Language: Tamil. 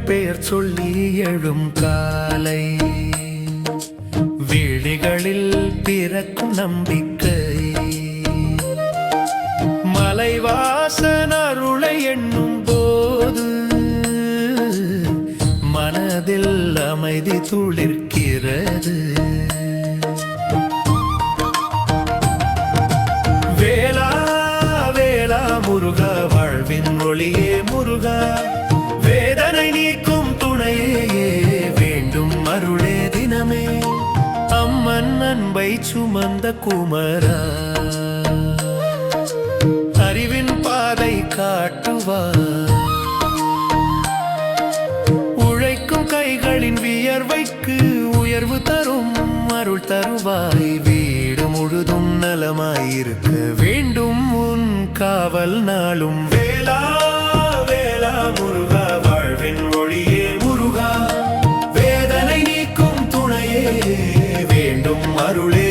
பெயர் சொல்லி எழும் காலை விழிகளில் பிறக்கும் நம்பிக்கை மலைவாசன் அருளை எண்ணும் போது மனதில் அமைதி துளிர்க்கிறது. வேளா வேளா முருகா, வாழ்வின் ஒளியே முருகா, வேதனை நீக்கும் துணையே வேண்டும் அருளே தினமே. அம்மன் அன்பை சுமந்த குமரா, அறிவின் பாதை காட்டுவார். உழைக்கும் கைகளின் வியர்வைக்கு உயர்வு தரும் அருள் தருவாய். வீடு முழுதும் நலமாயிருக்க வேண்டும் உன் காவல் நாளும். வேளா வேளா முருகா, வாழ்வின் ஒளியே முருகா, வேதனை நீக்கும் துணையே வேண்டும் அருளே